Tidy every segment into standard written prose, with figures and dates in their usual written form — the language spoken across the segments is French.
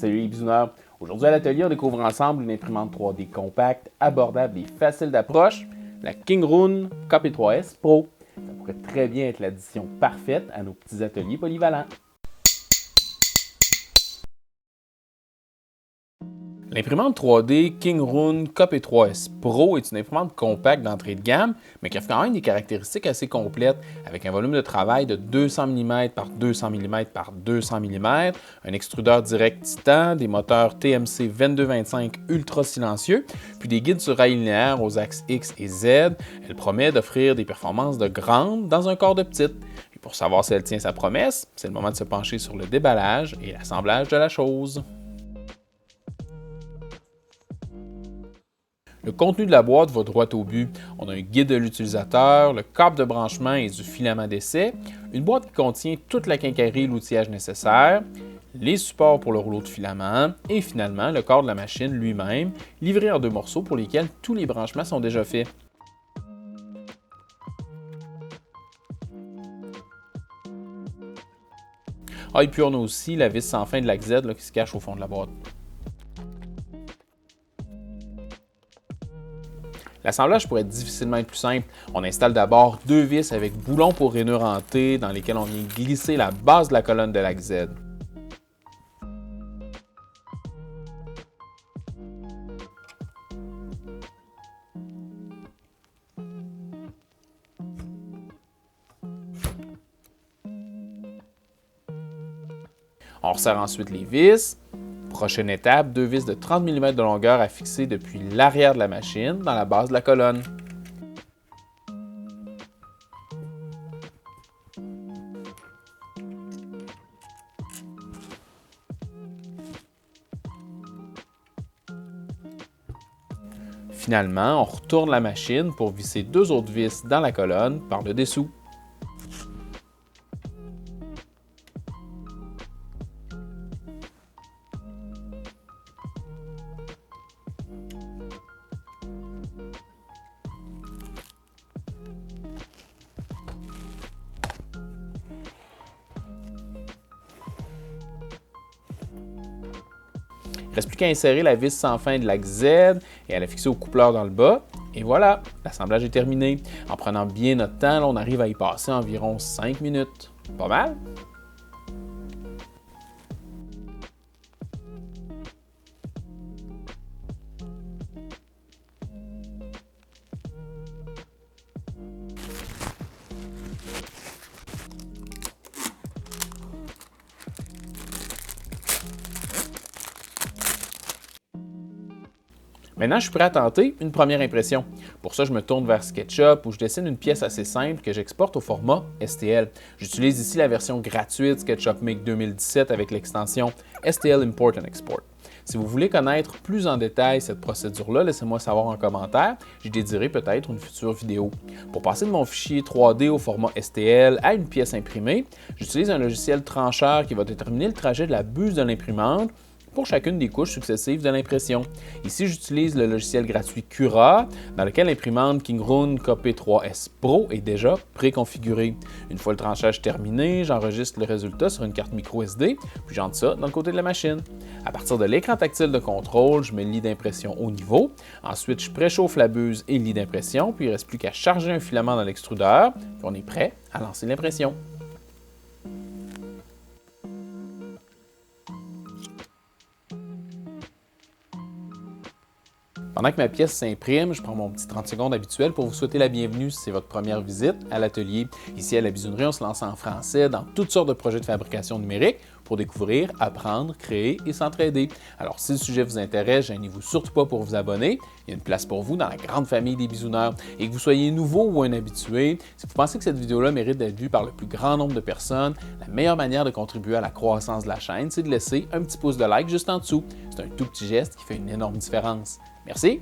Salut les bisouneurs! Aujourd'hui à l'atelier, on découvre ensemble une imprimante 3D compacte, abordable et facile d'approche, la Kingroon KP3S Pro. Ça pourrait très bien être l'addition parfaite à nos petits ateliers polyvalents. L'imprimante 3D Kingroon KP3S Pro est une imprimante compacte d'entrée de gamme, mais qui offre quand même des caractéristiques assez complètes, avec un volume de travail de 200 mm par 200 mm par 200 mm, un extrudeur direct Titan, des moteurs TMC 2225 ultra silencieux, puis des guides sur rails linéaires aux axes X et Z. Elle promet d'offrir des performances de grande dans un corps de petite. Et pour savoir si elle tient sa promesse, c'est le moment de se pencher sur le déballage et l'assemblage de la chose. Le contenu de la boîte va droit au but. On a un guide de l'utilisateur, le câble de branchement et du filament d'essai, une boîte qui contient toute la quincaillerie et l'outillage nécessaire, les supports pour le rouleau de filament et finalement le corps de la machine lui-même, livré en 2 morceaux pour lesquels tous les branchements sont déjà faits. Et puis on a aussi la vis sans fin de la Z qui se cache au fond de la boîte. L'assemblage pourrait difficilement être plus simple. On installe d'abord 2 vis avec boulons pour rainure en T dans lesquels on vient glisser la base de la colonne de l'axe Z. On resserre ensuite les vis. Prochaine étape, 2 vis de 30 mm de longueur à fixer depuis l'arrière de la machine dans la base de la colonne. Finalement, on retourne la machine pour visser 2 autres vis dans la colonne par le dessous. Il ne reste plus qu'à insérer la vis sans fin de l'axe Z et à la fixer au coupleur dans le bas. Et voilà, l'assemblage est terminé. En prenant bien notre temps, là, on arrive à y passer environ 5 minutes. Pas mal? Maintenant, je suis prêt à tenter une première impression. Pour ça, je me tourne vers SketchUp où je dessine une pièce assez simple que j'exporte au format STL. J'utilise ici la version gratuite SketchUp Make 2017 avec l'extension STL Import and Export. Si vous voulez connaître plus en détail cette procédure-là, laissez-moi savoir en commentaire. J'y dédierai peut-être une future vidéo. Pour passer de mon fichier 3D au format STL à une pièce imprimée, j'utilise un logiciel trancheur qui va déterminer le trajet de la buse de l'imprimante pour chacune des couches successives de l'impression. Ici, j'utilise le logiciel gratuit Cura, dans lequel l'imprimante Kingroon KP3S Pro est déjà préconfigurée. Une fois le tranchage terminé, j'enregistre le résultat sur une carte micro SD, puis j'entre ça dans le côté de la machine. À partir de l'écran tactile de contrôle, je mets le lit d'impression au niveau. Ensuite, je préchauffe la buse et le lit d'impression, puis il ne reste plus qu'à charger un filament dans l'extrudeur, puis on est prêt à lancer l'impression. Pendant que ma pièce s'imprime, je prends mon petit 30 secondes habituel pour vous souhaiter la bienvenue si c'est votre première visite à l'atelier. Ici à la Bisounerie, on se lance en français dans toutes sortes de projets de fabrication numérique pour découvrir, apprendre, créer et s'entraider. Alors si le sujet vous intéresse, gênez-vous surtout pas pour vous abonner. Il y a une place pour vous dans la grande famille des bisouneurs. Et que vous soyez nouveau ou un habitué, si vous pensez que cette vidéo-là mérite d'être vue par le plus grand nombre de personnes, la meilleure manière de contribuer à la croissance de la chaîne, c'est de laisser un petit pouce de like juste en dessous. C'est un tout petit geste qui fait une énorme différence. Merci.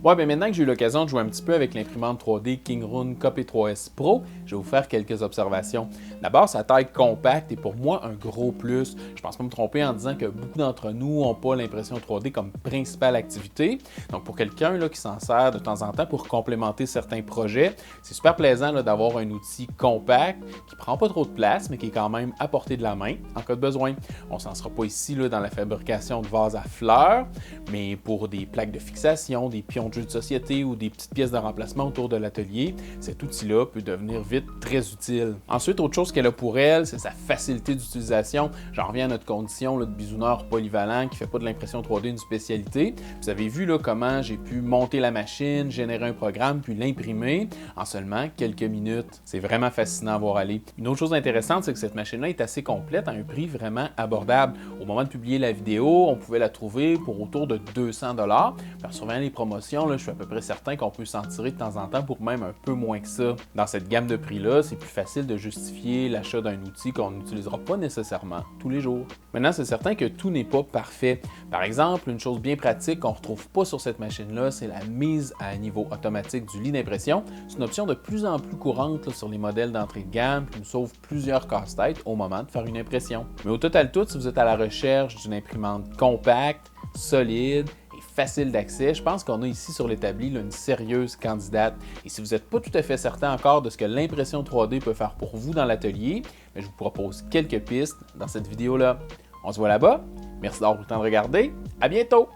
Maintenant que j'ai eu l'occasion de jouer un petit peu avec l'imprimante 3D Kingroon KP3S Pro, je vais vous faire quelques observations. D'abord, sa taille compacte est pour moi un gros plus. Je pense pas me tromper en disant que beaucoup d'entre nous n'ont pas l'impression 3D comme principale activité. Donc, pour quelqu'un là, qui s'en sert de temps en temps pour complémenter certains projets, c'est super plaisant là, d'avoir un outil compact qui prend pas trop de place, mais qui est quand même à portée de la main en cas de besoin. On s'en sera pas ici là, dans la fabrication de vases à fleurs, mais pour des plaques de fixation, des pions de jeux de société ou des petites pièces de remplacement autour de l'atelier, cet outil-là peut devenir vite très utile. Ensuite, autre chose qu'elle a pour elle, c'est sa facilité d'utilisation. J'en reviens à notre condition là, de bisouneur polyvalent qui ne fait pas de l'impression 3D une spécialité. Vous avez vu là, comment j'ai pu monter la machine, générer un programme, puis l'imprimer en seulement quelques minutes. C'est vraiment fascinant à voir aller. Une autre chose intéressante, c'est que cette machine-là est assez complète à un prix vraiment abordable. Au moment de publier la vidéo, on pouvait la trouver pour autour de 200 $. En surveillant les promotions, là, je suis à peu près certain qu'on peut s'en tirer de temps en temps pour même un peu moins que ça. Dans cette gamme de prix-là, c'est plus facile de justifier l'achat d'un outil qu'on n'utilisera pas nécessairement tous les jours. Maintenant, c'est certain que tout n'est pas parfait. Par exemple, une chose bien pratique qu'on ne retrouve pas sur cette machine-là, c'est la mise à niveau automatique du lit d'impression. C'est une option de plus en plus courante là, sur les modèles d'entrée de gamme qui nous sauve plusieurs casse-têtes au moment de faire une impression. Mais au total tout, si vous êtes à la recherche d'une imprimante compacte, solide et facile d'accès, je pense qu'on a ici sur l'établi là, une sérieuse candidate. Et si vous n'êtes pas tout à fait certain encore de ce que l'impression 3D peut faire pour vous dans l'atelier, je vous propose quelques pistes dans cette vidéo-là. On se voit là-bas. Merci d'avoir pris le temps de regarder. À bientôt!